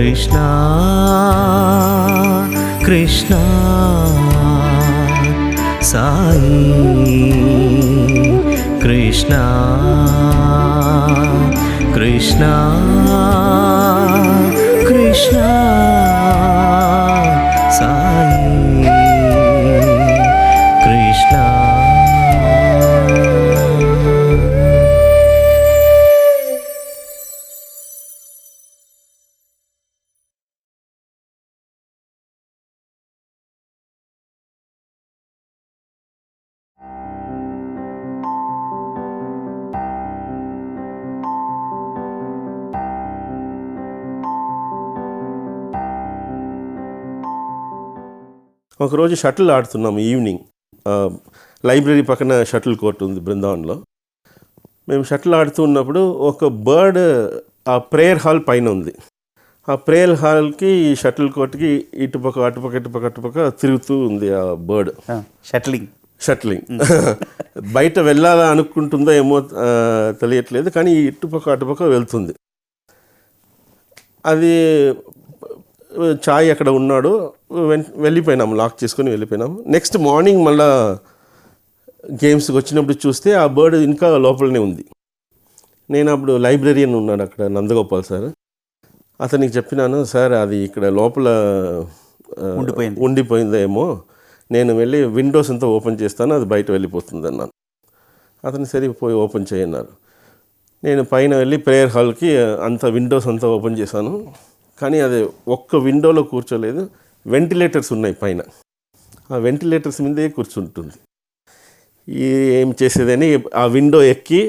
కృష్ణ కృష్ణ సాయి కృష్ణ కృష్ణ కృష్ణ సాయి కృష్ణ. ఒకరోజు shuttle ఆడుతున్నాము evening. Library పక్కన shuttle court ఉంది బృందావన్లో. మేము షటిల్ ఆడుతూ ఉన్నప్పుడు ఒక బర్డ్ ఆ ప్రేయర్ హాల్ పైన ఉంది. ఆ ప్రేయర్ హాల్కి షటిల్ కోర్ట్కి ఇటుపక్క అటుపక్క తిరుగుతూ ఉంది ఆ బర్డ్. షటిలింగ్ బయట వెళ్ళాలా అనుకుంటుందో ఏమో తెలియట్లేదు, కానీ అటుపక్క వెళ్తుంది. అది చాయ్ అక్కడ ఉన్నాడు, వెళ్ళిపోయినాము, లాక్ చేసుకొని వెళ్ళిపోయినాము. నెక్స్ట్ మార్నింగ్ మళ్ళా గేమ్స్కి వచ్చినప్పుడు చూస్తే ఆ బర్డ్ ఇంకా లోపలనే ఉంది. నేను అప్పుడు లైబ్రరీయన్ ఉన్నాడు అక్కడ, నందగోపాల్ సార్. అతనికి చెప్పినాను, సార్ అది ఇక్కడ లోపల ఉండిపోయిందేమో, నేను వెళ్ళి విండోస్ అంతా ఓపెన్ చేస్తాను, అది బయట వెళ్ళిపోతుంది అన్నాను. అతను సరే పోయి ఓపెన్ చేయన్నారు. నేను పైన వెళ్ళి ప్రేయర్ హాల్కి విండోస్ అంతా ఓపెన్ చేశాను. కానీ అది ఒక్క విండోలో కూర్చోలేదు, వెంటిలేటర్స్ ఉన్నాయి పైన. ఆ వెంటిలేటర్స్ మీదే కూర్చుంటుంది. ఏం చేసేదని ఆ విండో ఎక్కి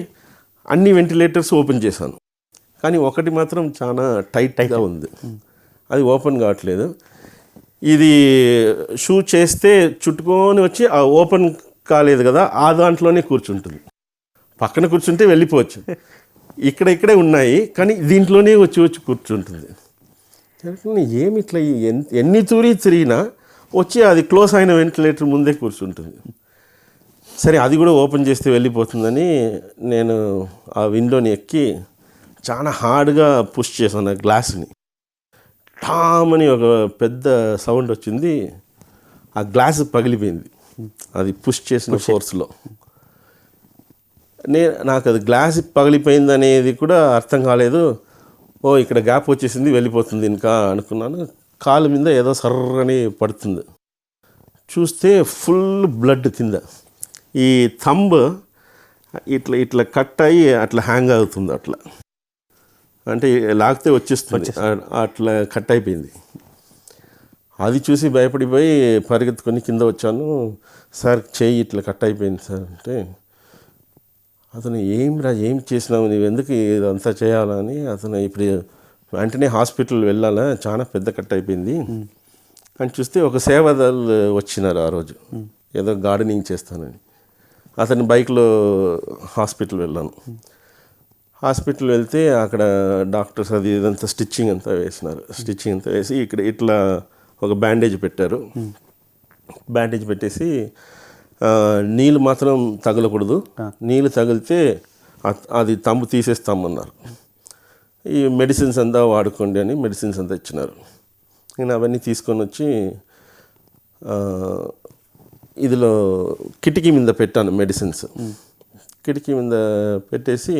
అన్ని వెంటిలేటర్స్ ఓపెన్ చేశాను, కానీ ఒకటి మాత్రం చాలా టైట్గా ఉంది, అది ఓపెన్ కావట్లేదు. ఇది షూ చేస్తే చుట్టుకొని వచ్చి ఆ ఓపెన్ కాలేదు కదా, ఆ దాంట్లోనే కూర్చుంటుంది. పక్కన కూర్చుంటే వెళ్ళిపోవచ్చు, ఇక్కడే ఉన్నాయి, కానీ దీంట్లోనే వచ్చి కూర్చుంటుంది. ఏమి ఇట్లా ఎన్ని తిరిగినా వచ్చి అది క్లోజ్ అయిన వెంటిలేటర్ ముందే కూర్చుంటుంది. సరే అది కూడా ఓపెన్ చేస్తే వెళ్ళిపోతుందని నేను ఆ విండోని ఎక్కి చాలా హార్డ్గా పుష్ చేశాను ఆ గ్లాస్ని. టామ్ అని ఒక పెద్ద సౌండ్ వచ్చింది, ఆ గ్లాస్ పగిలిపోయింది అది పుష్ చేసిన ఫోర్స్లో. నాకు అది గ్లాస్ పగిలిపోయింది అనేది కూడా అర్థం కాలేదు. ఇక్కడ గ్యాప్ వచ్చేసింది, వెళ్ళిపోతుంది ఇంకా అనుకున్నాను. కాలు మీద ఏదో సర్రని పడుతుంది, చూస్తే ఫుల్ బ్లడ్ కింద. ఈ థంబ్ ఇట్లా కట్ అయ్యి అట్లా హ్యాంగ్ అవుతుంది, అట్లా అంటే లాగితే వచ్చేస్తుంది, అట్లా కట్ అయిపోయింది. అది చూసి భయపడిపోయి పరిగెత్తుకొని కింద వచ్చాను. సార్ చేయి ఇట్లా కట్ అయిపోయింది సార్ అంటే, అతను ఏం చేసినావు, నువ్వు ఎందుకు ఇదంతా చేయాలని. అతను ఇప్పుడు వెంటనే హాస్పిటల్ వెళ్ళాలా, చాలా పెద్ద కట్ అయిపోయింది అని చూస్తే ఒక సేవాదల్ వచ్చినారు ఆ రోజు, ఏదో గార్డెనింగ్ చేస్తానని. అతని బైక్లో హాస్పిటల్ వెళ్ళాను. హాస్పిటల్ వెళ్తే అక్కడ డాక్టర్స్ అది ఇదంతా స్టిచ్చింగ్ అంతా వేసినారు. స్టిచ్చింగ్ అంతా వేసి ఇక్కడ ఇట్లా ఒక బ్యాండేజ్ పెట్టారు. బ్యాండేజ్ పెట్టేసి నీళ్ళు మాత్రం తగలకూడదు, నీళ్ళు తగిలితే అది తంబు తీసేస్తామన్నారు. ఈ మెడిసిన్స్ అంతా వాడుకోండి అని మెడిసిన్స్ అంతా ఇచ్చినారు. నేను అవన్నీ తీసుకొని వచ్చి ఇదిలో కిటికీ మీద పెట్టాను మెడిసిన్స్. కిటికీ మీద పెట్టేసి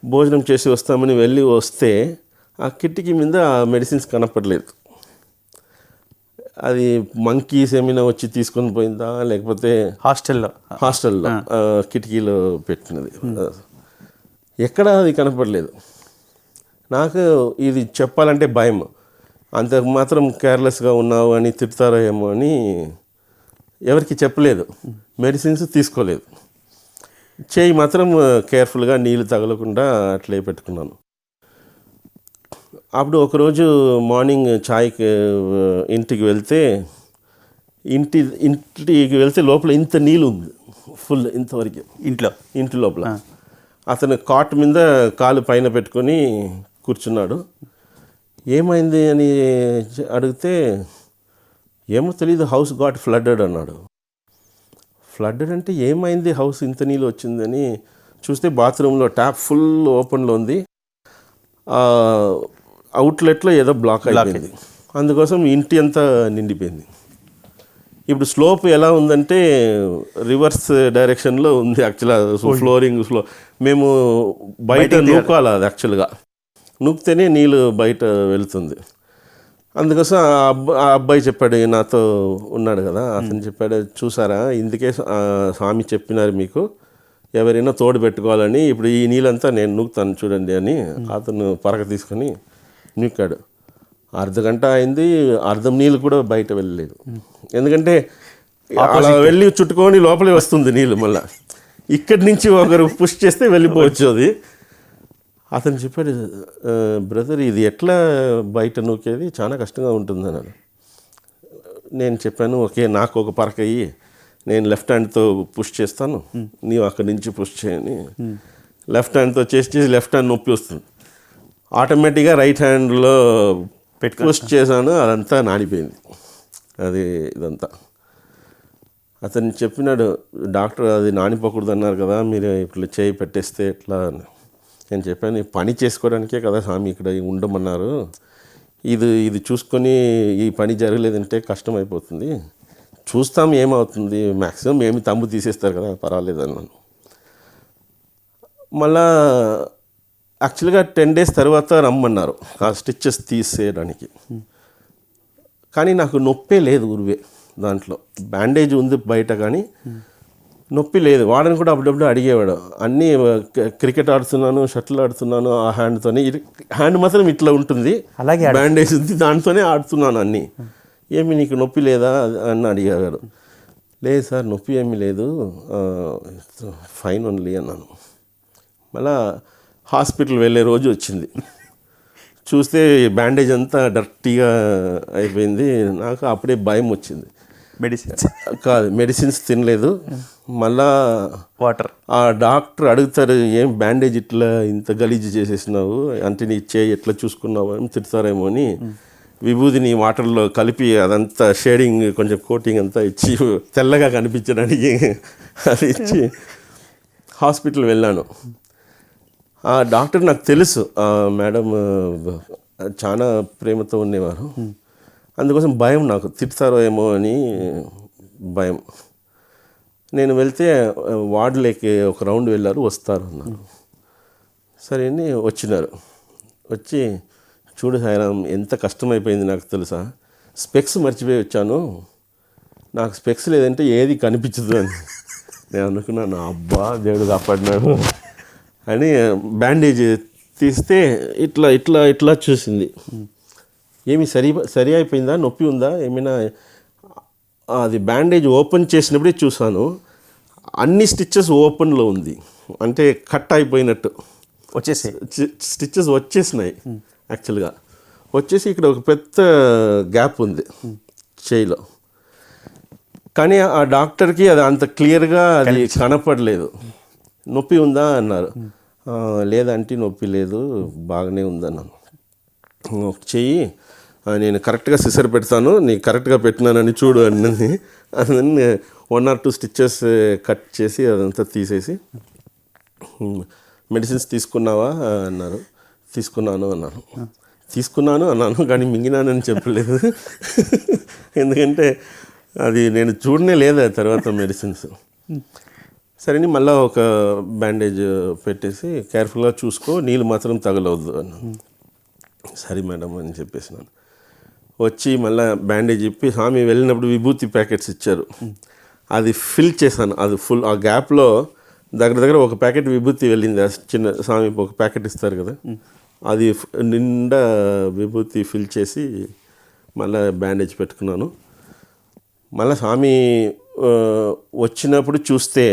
భోజనం చేసి వస్తామని వస్తే ఆ కిటికీ మీద ఆ మెడిసిన్స్ కనపడలేదు. అది మంకీస్ ఏమైనా వచ్చి తీసుకొని పోయిందా, లేకపోతే హాస్టల్లో కిటికీలో పెట్టినది, ఎక్కడ అది కనపడలేదు. నాకు ఇది చెప్పాలంటే భయం, అంత మాత్రం కేర్లెస్గా ఉన్నావు అని తిడతారో ఏమో అని ఎవరికి చెప్పలేదు. మెడిసిన్స్ తీసుకోలేదు, చేయి మాత్రం కేర్ఫుల్గా నీళ్ళు తగలకుండా అట్లే పెట్టుకున్నాను. అప్పుడు ఒకరోజు మార్నింగ్ చాయ్కి ఇంటికి వెళ్తే లోపల ఇంత నీళ్ళు ఉంది, ఫుల్ ఇంతవరకు ఇంటి లోపల. అతను కాట్ మీద కాలు పైన పెట్టుకొని కూర్చున్నాడు. ఏమైంది అని అడిగితే ఏమో తెలీదు, హౌస్ గాట్ ఫ్లడ్డెడ్ అన్నాడు. ఫ్లడ్డెడ్ అంటే ఏమైంది, హౌస్ ఇంత నీళ్ళు వచ్చిందని చూస్తే బాత్రూంలో ట్యాప్ ఫుల్ ఓపెన్లో ఉంది. అవుట్లెట్లో ఏదో బ్లాక్ అయిపోయింది, అందుకోసం ఇంటి అంతా నిండిపోయింది. ఇప్పుడు స్లోప్ ఎలా ఉందంటే రివర్స్ డైరెక్షన్లో ఉంది యాక్చువల్గా, ఫ్లోరింగ్ మేము బయట నూకాలి, అది యాక్చువల్గా నూకితేనే నీళ్ళు బయట వెళ్తుంది. అందుకోసం ఆ అబ్బాయి చెప్పాడు, నాతో ఉన్నాడు కదా, అతను చెప్పాడు, చూసారా ఇందుకే స్వామి చెప్పినారు మీకు ఎవరైనా తోడు పెట్టుకోవాలని, ఇప్పుడు ఈ నీళ్ళంతా నేను నూకుతాను చూడండి అని అతను పరక తీసుకొని నూకాడు. అర్ధగంట అయింది, అర్ధం నీళ్ళు కూడా బయట వెళ్ళలేదు. ఎందుకంటే అలా వెళ్ళి చుట్టుకొని లోపలే వస్తుంది నీళ్ళు. మళ్ళీ ఇక్కడి నుంచి ఒకరు పుష్ చేస్తే వెళ్ళిపోవచ్చు. అది అతను చెప్పాడు, బ్రదర్ ఇది ఎట్లా బయట నూకేది, చాలా కష్టంగా ఉంటుంది అన్నాడు. నేను చెప్పాను, ఓకే నాకు ఒక పరక అయ్యి నేను లెఫ్ట్ హ్యాండ్తో పుష్ చేస్తాను, నీవు అక్కడి నుంచి పుష్ చేయని. లెఫ్ట్ హ్యాండ్తో చేసి లెఫ్ట్ హ్యాండ్ నొప్పి వస్తుంది, ఆటోమేటిక్గా రైట్ హ్యాండ్లో పుష్ చేశాను, అదంతా నానిపోయింది. అది ఇదంతా అతను చెప్పినాడు, డాక్టర్ అది నానిపోకూడదు అన్నారు కదా, మీరు ఇప్పుడు చేయి పెట్టేస్తే ఎట్లా అని. నేను చెప్పాను, పని చేసుకోవడానికే కదా స్వామి ఇక్కడ ఉండమన్నారు, ఇది చూసుకొని ఈ పని జరగలేదంటే కష్టం అయిపోతుంది, చూస్తాం ఏమవుతుంది, మ్యాక్సిమం ఏమి తంబు తీసేస్తారు కదా, పర్వాలేదు అన్నాను. మళ్ళా యాక్చువల్గా 10 days తర్వాత రమ్మన్నారు ఆ స్టిచ్చెస్ తీసేయడానికి. కానీ నాకు నొప్పే లేదు ఉరివే, దాంట్లో బ్యాండేజ్ ఉంది బయట కానీ నొప్పి లేదు. వాడని కూడా అప్పుడప్పుడు అడిగేవాడు, అన్నీ క్రికెట్ ఆడుతున్నాను, షటిల్ ఆడుతున్నాను ఆ హ్యాండ్తోనే, హ్యాండ్ మాత్రం ఇట్లా ఉంటుంది, అలాగే బ్యాండేజ్ ఉంది దాంతోనే ఆడుతున్నాను అన్నీ, ఏమి నీకు నొప్పి లేదా అని అడిగేవాడు. లేదు సార్ నొప్పి ఏమీ లేదు, ఫైన్ ఓన్లీ అన్నాను. మళ్ళా హాస్పిటల్ వెళ్ళే రోజు వచ్చింది, చూస్తే బ్యాండేజ్ అంతా డర్టీగా అయిపోయింది. నాకు అప్పుడే భయం వచ్చింది. మెడిసిన్స్ తినలేదు. మళ్ళా వాటర్ ఆ డాక్టర్ అడుగుతారు, ఏం బ్యాండేజ్ ఇట్లా ఇంత గలీజు చేసేసినావు అంటే, నీ చేయి ఎట్లా చూసుకున్నావు అని తిడతారేమో అని విభూదిని వాటర్లో కలిపి అదంతా షేడింగ్ కొంచెం కోటింగ్ అంతా ఇచ్చి తెల్లగా కనిపించడానికి అది ఇచ్చి హాస్పిటల్ వెళ్ళాను. ఆ డాక్టర్ నాకు తెలుసు, మేడం చాలా ప్రేమతో ఉండేవారు, అందుకోసం భయం, నాకు తిడతారో ఏమో అని భయం. నేను వెళ్తే వార్డులోకి ఒక రౌండ్ వెళ్ళారు, వస్తారు అన్నారు. సరే అని వచ్చినారు. వచ్చి చూడు సాయిరామ్ ఎంత కష్టమైపోయింది నాకు తెలుసా, స్పెక్స్ మర్చిపోయి వచ్చాను, నాకు స్పెక్స్ లేదంటే ఏది కనిపించదు అని. నేను అనుకున్నాను, అబ్బా దేవుడు కాపాడినాడు అని. బ్యాండేజ్ తీస్తే ఇట్లా ఇట్లా ఇట్లా చూసింది, ఏమి సరి అయిపోయిందా, నొప్పి ఉందా ఏమైనా. అది బ్యాండేజ్ ఓపెన్ చేసినప్పుడే చూసాను, అన్ని స్టిచ్చెస్ ఓపెన్లో ఉంది, అంటే కట్ అయిపోయినట్టు వచ్చేసాయి, స్టిచ్చెస్ వచ్చేసినాయి. యాక్చువల్గా వచ్చేసి ఇక్కడ ఒక పెద్ద గ్యాప్ ఉంది చేయిలో, కానీ ఆ డాక్టర్కి అది అంత క్లియర్గా అది కనపడలేదు. నొప్పి ఉందా అన్నారు, లేదంటే నొప్పి లేదు బాగానే ఉందన్నాను. చెయ్యి నేను కరెక్ట్గా సిసర్ పెడతాను, నీకు కరెక్ట్గా పెట్టినానని చూడు అన్నది. అందుకని 1 or 2 స్టిచ్చెస్ కట్ చేసి అదంతా తీసేసి, మెడిసిన్స్ తీసుకున్నావా అన్నారు. తీసుకున్నాను అన్నాను కానీ మింగినానని చెప్పలేదు, ఎందుకంటే అది నేను చూడనే లేదా తర్వాత మెడిసిన్స్. సరే మళ్ళీ ఒక బ్యాండేజ్ పెట్టేసి కేర్ఫుల్గా చూసుకో, నీళ్ళు మాత్రం తగలవద్దు అన్నాను. సరే మేడం అని చెప్పేసినాను. వచ్చి మళ్ళీ బ్యాండేజ్ ఇప్పి, స్వామి వెళ్ళినప్పుడు విభూతి ప్యాకెట్స్ ఇచ్చారు, అది ఫిల్ చేశాను. అది ఫుల్ ఆ గ్యాప్లో దగ్గర ఒక ప్యాకెట్ విభూతి వెళ్ళింది. చిన్న స్వామి ఒక ప్యాకెట్ ఇస్తారు కదా, అది నిండా విభూతి ఫిల్ చేసి మళ్ళీ బ్యాండేజ్ పెట్టుకున్నాను. మళ్ళీ స్వామి వచ్చినప్పుడు చూస్తే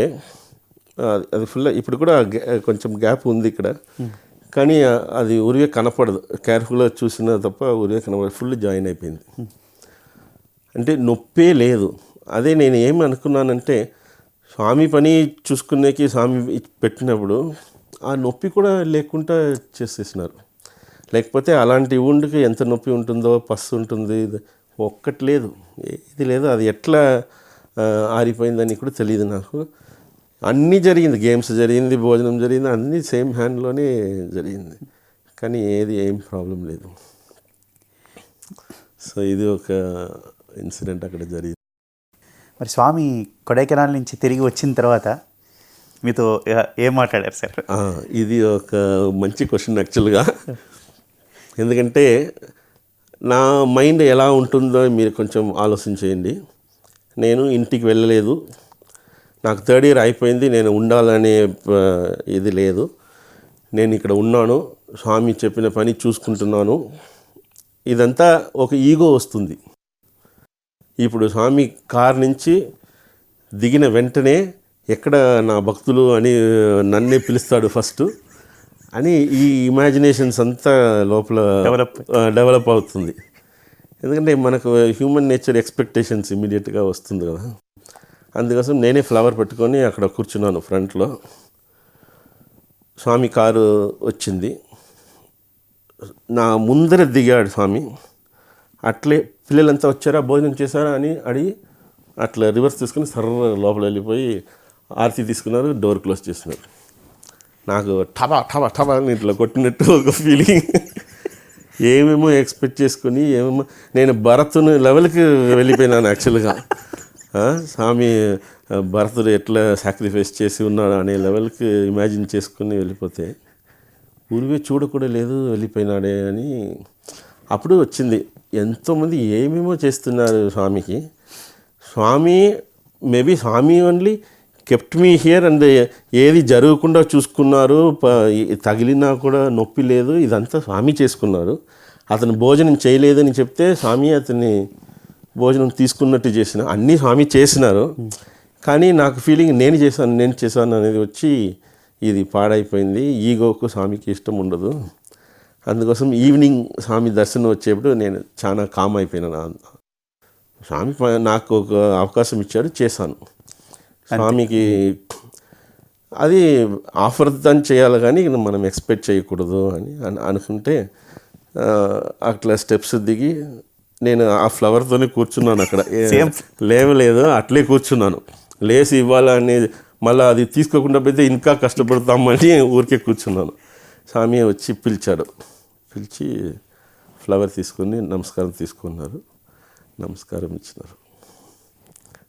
అది ఫుల్, ఇప్పుడు కూడా కొంచెం గ్యాప్ ఉంది ఇక్కడ, కానీ అది ఉరివే కనపడదు, కేర్ఫుల్గా చూసినా తప్ప ఉరివే కనపడదు, ఫుల్ జాయిన్ అయిపోయింది. అంటే నొప్పే లేదు. అదే నేను ఏమి అనుకున్నానంటే, స్వామి పని చూసుకునేకి స్వామి పెట్టినప్పుడు ఆ నొప్పి కూడా లేకుండా చేసేసినారు. లేకపోతే అలాంటి ఊండుకి ఎంత నొప్పి ఉంటుందో, పస్సు ఉంటుంది, ఒక్కటి లేదు, ఇది లేదు. అది ఎట్లా ఆరిపోయిందని కూడా తెలియదు నాకు. అన్నీ జరిగింది, గేమ్స్ జరిగింది, భోజనం జరిగింది, అన్నీ సేమ్ హ్యాండ్లోనే జరిగింది. కానీ ఏం ప్రాబ్లం లేదు. సో ఇది ఒక ఇన్సిడెంట్ అక్కడ జరిగింది. మరి స్వామి కొడైకెనాల్ నుంచి తిరిగి వచ్చిన తర్వాత మీతో ఏం మాట్లాడారు సార్? ఇది ఒక మంచి క్వశ్చన్ యాక్చువల్గా. ఎందుకంటే నా మైండ్ ఎలా ఉంటుందో మీరు కొంచెం ఆలోచించేయండి. నేను ఇంటికి వెళ్ళలేదు, నాకు 3rd ఇయర్ అయిపోయింది, నేను ఉండాలనే ఇది లేదు. నేను ఇక్కడ ఉన్నాను, స్వామి చెప్పిన పని చూసుకుంటున్నాను. ఇదంతా ఒక ఈగో వస్తుంది. ఇప్పుడు స్వామి కార్ నుంచి దిగిన వెంటనే ఎక్కడ నా భక్తులు అని నన్నే పిలుస్తాడు ఫస్ట్ అని ఈ ఇమాజినేషన్స్ అంతా లోపల డెవలప్ అవుతుంది. ఎందుకంటే మనకు హ్యూమన్ నేచర్ ఎక్స్పెక్టేషన్స్ ఇమీడియట్గా వస్తుంది కదా. అందుకోసం నేనే ఫ్లవర్ పెట్టుకొని అక్కడ కూర్చున్నాను ఫ్రంట్లో. స్వామి కారు వచ్చింది, నా ముందర దిగాడు స్వామి. అట్లే పిల్లలంతా వచ్చారా, భోజనం చేశారా అని అడిగి అట్లా రివర్స్ తీసుకుని సర్ర లోపల వెళ్ళిపోయి ఆరతి తీసుకున్నారు, డోర్ క్లోజ్ చేస్తున్నారు. నాకు టబా టబా టబా అని ఇట్లా కొట్టినట్టు ఒక ఫీలింగ్. ఏమేమో ఎక్స్పెక్ట్ చేసుకుని నేను భరతుని లెవెల్కి వెళ్ళిపోయినాను యాక్చువల్గా. స్వామి భరతుడు ఎట్లా సాక్రిఫైస్ చేసి ఉన్నాడు అనే లెవెల్కి ఇమాజిన్ చేసుకుని వెళ్ళిపోతే ఊరివే చూడకూడా లేదు, వెళ్ళిపోయినాడే అని అప్పుడు వచ్చింది. ఎంతోమంది ఏమేమో చేస్తున్నారు స్వామికి. మేబీ స్వామి only kept me here and ఏది జరగకుండా చూసుకున్నారు, తగిలినా కూడా నొప్పి లేదు, ఇదంతా స్వామి చేసుకున్నారు. అతను భోజనం చేయలేదని చెప్తే స్వామి అతన్ని భోజనం తీసుకున్నట్టు చేసిన అన్నీ స్వామి చేసినారు. కానీ నాకు ఫీలింగ్ నేను చేశాను అనేది వచ్చి ఇది పాడైపోయింది. ఈగోకు స్వామికి ఇష్టం ఉండదు. అందుకోసం ఈవినింగ్ స్వామి దర్శనం వచ్చేప్పుడు నేను చాలా కామ్ అయిపోయినాను. స్వామి నాకు ఒక అవకాశం ఇచ్చాడు, చేశాను. స్వామికి అది ఆఫర్ దాన్ని చేయాలి కానీ మనం ఎక్స్పెక్ట్ చేయకూడదు అని అనుకుంటే అట్లా స్టెప్స్ దిగి నేను ఆ ఫ్లవర్తోనే కూర్చున్నాను అక్కడ. లేవలేదు, అట్లే కూర్చున్నాను. లేసి ఇవ్వాలని మళ్ళీ అది తీసుకోకుండా పోతే ఇంకా కష్టపడతామని ఊరికే కూర్చున్నాను. స్వామి వచ్చి పిలిచి ఫ్లవర్ తీసుకొని నమస్కారం తీసుకున్నారు, నమస్కారం ఇచ్చినారు.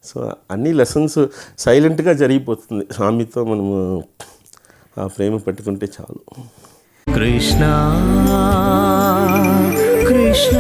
సో అన్ని లెసన్స్ సైలెంట్గా జరిగిపోతుంది. స్వామితో మనము ఆ ప్రేమ పెట్టుకుంటే చాలు. కృష్ణ కృష్ణ